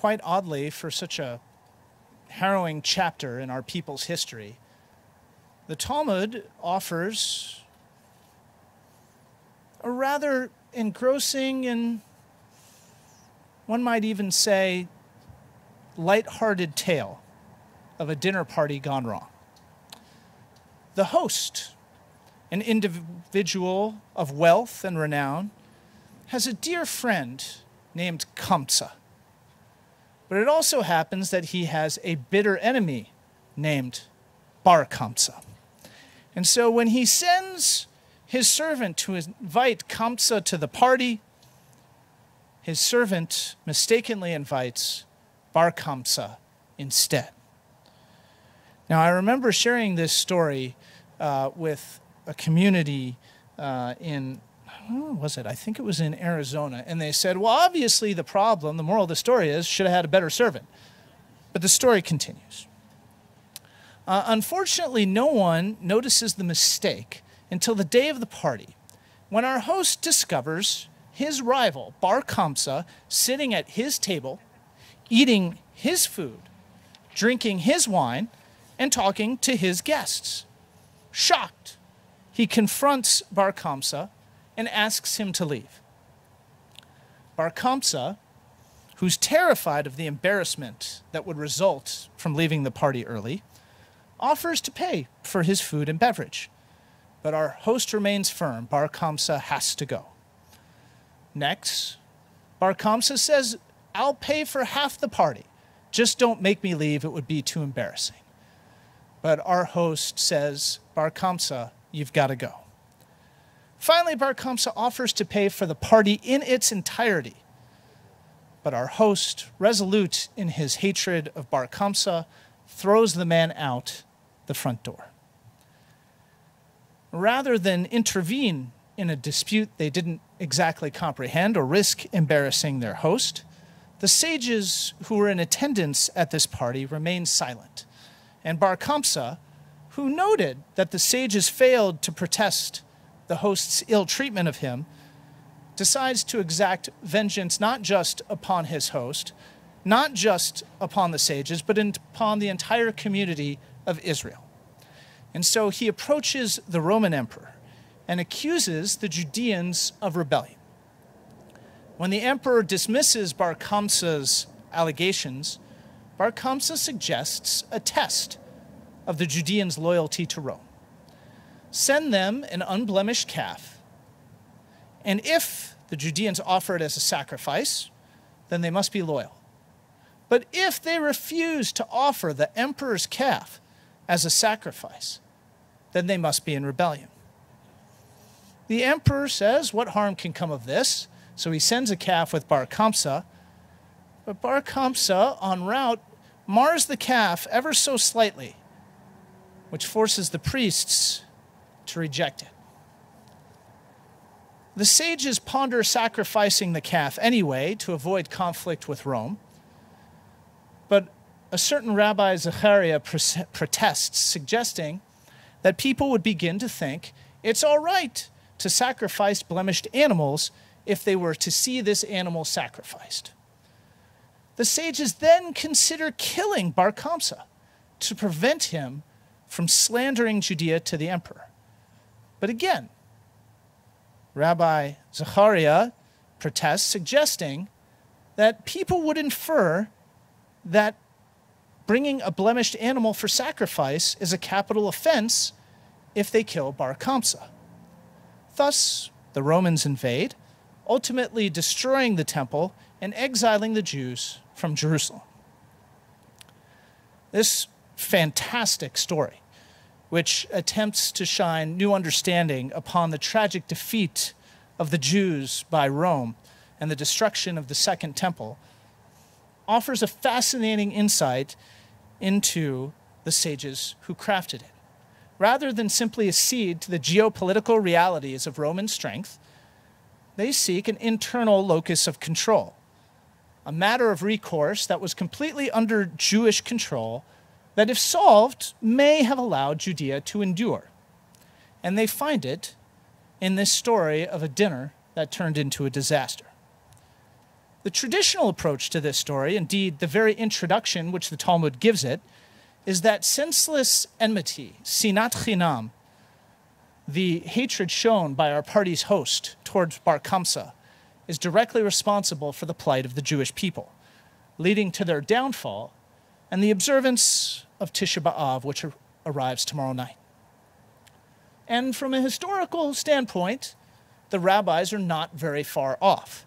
quite oddly, for such a harrowing chapter in our people's history, the Talmud offers a rather engrossing and, one might even say, light-hearted tale of a dinner party gone wrong. The host, an individual of wealth and renown, has a dear friend named Kamsa. But it also happens that he has a bitter enemy named Bar Kamsa. And so when he sends his servant to invite Kamsa to the party, his servant mistakenly invites Bar Kamsa instead. Now, I remember sharing this story with a community in, where was it? I think it was in Arizona. And they said, well, obviously the problem, the moral of the story is, should have had a better servant. But the story continues. Unfortunately, no one notices the mistake until the day of the party, when our host discovers his rival, Bar Kamsa, sitting at his table, eating his food, drinking his wine, and talking to his guests. Shocked, he confronts Bar Kamsa and asks him to leave. Bar Kamsa, who's terrified of the embarrassment that would result from leaving the party early, offers to pay for his food and beverage. But our host remains firm. Bar Kamsa has to go. Next, Bar Kamsa says, I'll pay for half the party. Just don't make me leave. It would be too embarrassing. But our host says, Bar Kamsa, you've got to go. Finally, Bar Kamsa offers to pay for the party in its entirety. But our host, resolute in his hatred of Bar Kamsa, throws the man out the front door. Rather than intervene in a dispute they didn't exactly comprehend or risk embarrassing their host, the sages who were in attendance at this party remained silent. And Bar Kamsa, who noted that the sages failed to protest the host's ill treatment of him, decides to exact vengeance not just upon his host, not just upon the sages, but upon the entire community of Israel. And so he approaches the Roman emperor and accuses the Judeans of rebellion. When the emperor dismisses Bar Kamsa's allegations, Bar Kamsa suggests a test of the Judeans' loyalty to Rome. Send them an unblemished calf, and if the Judeans offer it as a sacrifice, then they must be loyal. But if they refuse to offer the emperor's calf as a sacrifice, then they must be in rebellion. The emperor says, what harm can come of this? So he sends a calf with Bar Kamsa, but Bar Kamsa, en route, mars the calf ever so slightly, which forces the priests to reject it. The sages ponder sacrificing the calf anyway to avoid conflict with Rome, but a certain Rabbi Zechariah protests, suggesting that people would begin to think it's all right to sacrifice blemished animals if they were to see this animal sacrificed. The sages then consider killing Bar Kamsa to prevent him from slandering Judea to the emperor. But again, Rabbi Zechariah protests, suggesting that people would infer that bringing a blemished animal for sacrifice is a capital offense if they kill Bar Kamsa. Thus, the Romans invade, ultimately destroying the temple and exiling the Jews from Jerusalem. This fantastic story, which attempts to shine new understanding upon the tragic defeat of the Jews by Rome and the destruction of the Second Temple, offers a fascinating insight into the sages who crafted it. Rather than simply accede to the geopolitical realities of Roman strength, they seek an internal locus of control, a matter of recourse that was completely under Jewish control that, if solved, may have allowed Judea to endure. And they find it in this story of a dinner that turned into a disaster. The traditional approach to this story, indeed the very introduction which the Talmud gives it, is that senseless enmity, sinat chinam, the hatred shown by our party's host towards Bar Kamsa, is directly responsible for the plight of the Jewish people, leading to their downfall and the observance of Tisha B'Av, which arrives tomorrow night. And from a historical standpoint, the rabbis are not very far off.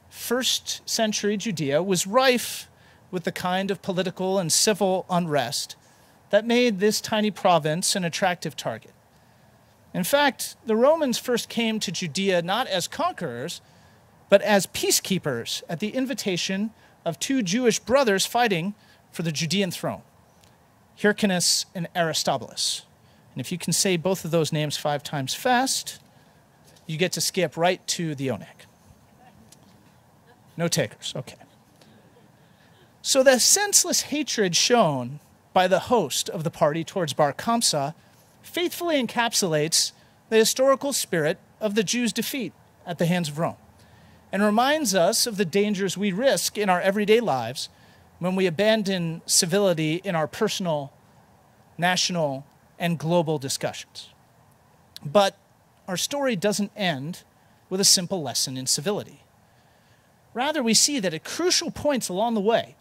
First century Judea was rife with the kind of political and civil unrest that made this tiny province an attractive target. In fact, the Romans first came to Judea not as conquerors, but as peacekeepers at the invitation of two Jewish brothers fighting for the Judean throne, Hyrcanus and Aristobulus. And if you can say both of those names 5 times fast, you get to skip right to the Oneg. No takers, okay. So the senseless hatred shown by the host of the party towards Bar Kamsa faithfully encapsulates the historical spirit of the Jews' defeat at the hands of Rome and reminds us of the dangers we risk in our everyday lives when we abandon civility in our personal, national, and global discussions. But our story doesn't end with a simple lesson in civility. Rather, we see that at crucial points along the way,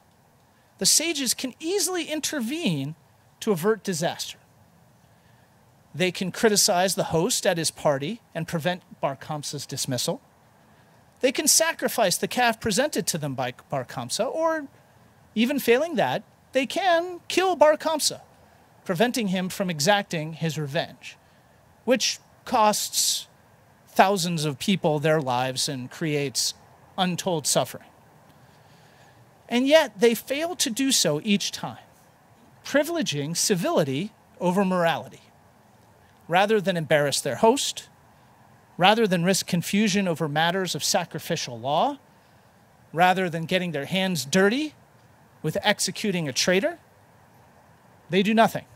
the sages can easily intervene to avert disaster. They can criticize the host at his party and prevent Bar Kamsa's dismissal. They can sacrifice the calf presented to them by Bar Kamsa, or even failing that, they can kill Bar Kamsa, preventing him from exacting his revenge, which costs thousands of people their lives and creates untold suffering. And yet they fail to do so each time, privileging civility over morality. Rather than embarrass their host, rather than risk confusion over matters of sacrificial law, rather than getting their hands dirty with executing a traitor, they do nothing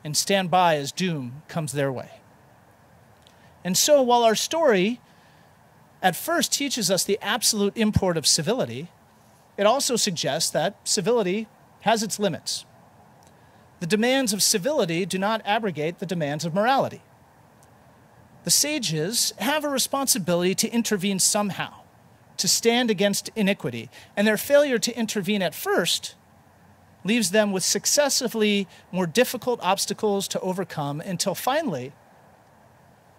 and stand by as doom comes their way. And so while our story at first teaches us the absolute import of civility, it also suggests that civility has its limits. The demands of civility do not abrogate the demands of morality. The sages have a responsibility to intervene somehow, to stand against iniquity, and their failure to intervene at first leaves them with successively more difficult obstacles to overcome until finally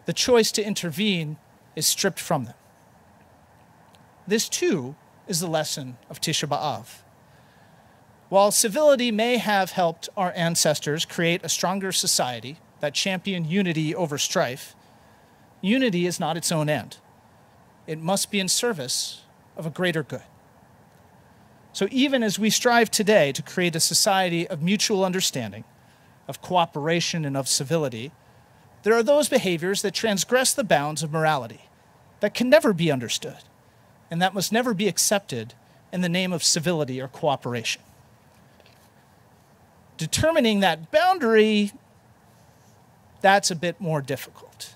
the choice to intervene is stripped from them. This, too, is the lesson of Tisha B'Av. While civility may have helped our ancestors create a stronger society that championed unity over strife, unity is not its own end. It must be in service of a greater good. So even as we strive today to create a society of mutual understanding, of cooperation, and of civility, there are those behaviors that transgress the bounds of morality, that can never be understood, and that must never be accepted in the name of civility or cooperation. Determining that boundary, that's a bit more difficult.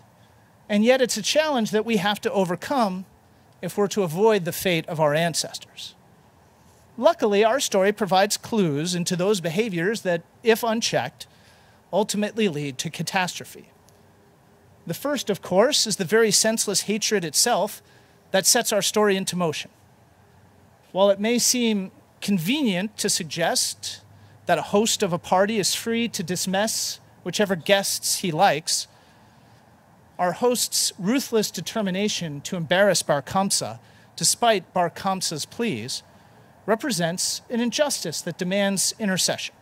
And yet it's a challenge that we have to overcome if we're to avoid the fate of our ancestors. Luckily, our story provides clues into those behaviors that, if unchecked, ultimately lead to catastrophe. The first, of course, is the very senseless hatred itself that sets our story into motion. While it may seem convenient to suggest that a host of a party is free to dismiss whichever guests he likes, our host's ruthless determination to embarrass Bar Kamsa, despite Bar Kamsa's pleas, represents an injustice that demands intercession.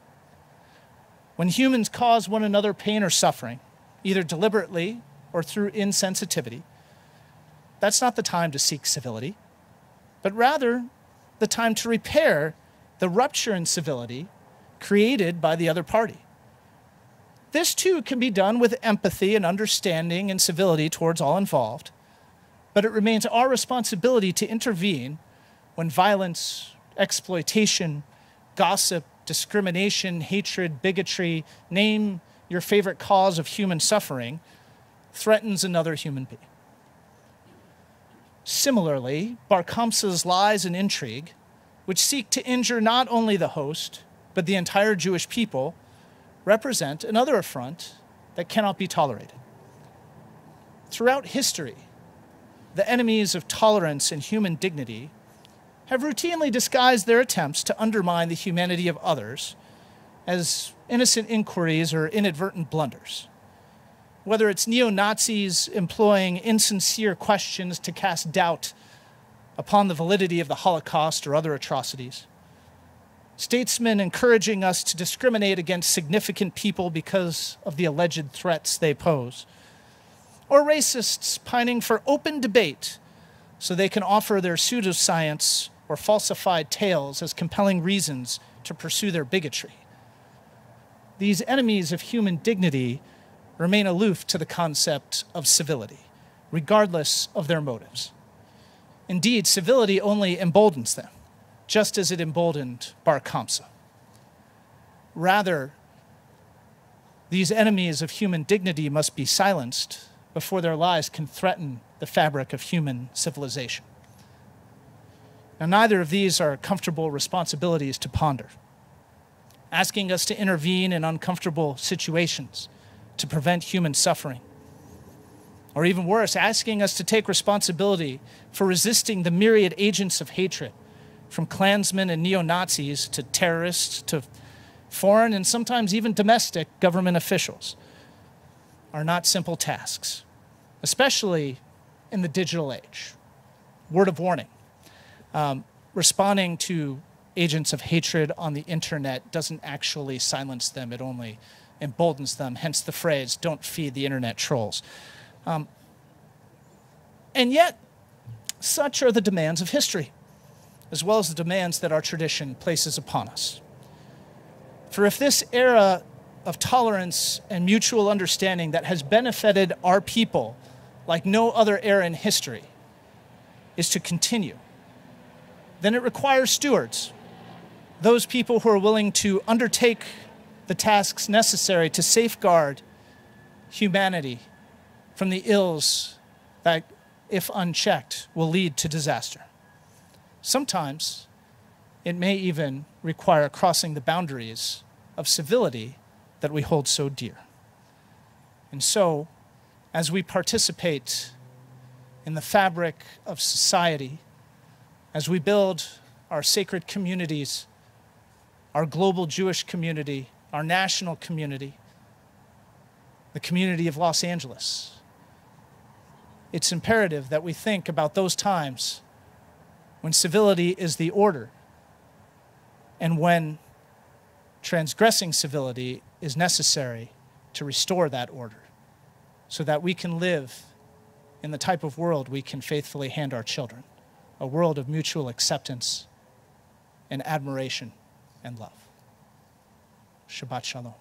When humans cause one another pain or suffering, either deliberately or through insensitivity, that's not the time to seek civility, but rather the time to repair the rupture in civility created by the other party. This too can be done with empathy and understanding and civility towards all involved, but it remains our responsibility to intervene when violence, exploitation, gossip, discrimination, hatred, bigotry, name your favorite cause of human suffering, threatens another human being. Similarly, Bar Kamsa's lies and intrigue, which seek to injure not only the host, but the entire Jewish people, represent another affront that cannot be tolerated. Throughout history, the enemies of tolerance and human dignity have routinely disguised their attempts to undermine the humanity of others as innocent inquiries or inadvertent blunders. Whether it's neo-Nazis employing insincere questions to cast doubt upon the validity of the Holocaust or other atrocities, statesmen encouraging us to discriminate against significant people because of the alleged threats they pose, or racists pining for open debate so they can offer their pseudoscience or falsified tales as compelling reasons to pursue their bigotry. These enemies of human dignity remain aloof to the concept of civility, regardless of their motives. Indeed, civility only emboldens them, just as it emboldened Bar Kamsa. Rather, these enemies of human dignity must be silenced before their lies can threaten the fabric of human civilization. Now, neither of these are comfortable responsibilities to ponder. Asking us to intervene in uncomfortable situations to prevent human suffering, or even worse, asking us to take responsibility for resisting the myriad agents of hatred, from Klansmen and neo-Nazis to terrorists to foreign and sometimes even domestic government officials, are not simple tasks, especially in the digital age. Word of warning, responding to agents of hatred on the internet doesn't actually silence them, it only emboldens them, hence the phrase, don't feed the internet trolls. And yet, such are the demands of history, as well as the demands that our tradition places upon us. For if this era of tolerance and mutual understanding that has benefited our people like no other era in history is to continue, then it requires stewards, those people who are willing to undertake the tasks necessary to safeguard humanity from the ills that, if unchecked, will lead to disaster. Sometimes it may even require crossing the boundaries of civility that we hold so dear. And so, as we participate in the fabric of society, as we build our sacred communities, our global Jewish community, our national community, the community of Los Angeles, it's imperative that we think about those times when civility is the order and when transgressing civility is necessary to restore that order so that we can live in the type of world we can faithfully hand our children, a world of mutual acceptance and admiration and love. Shabbat Shalom.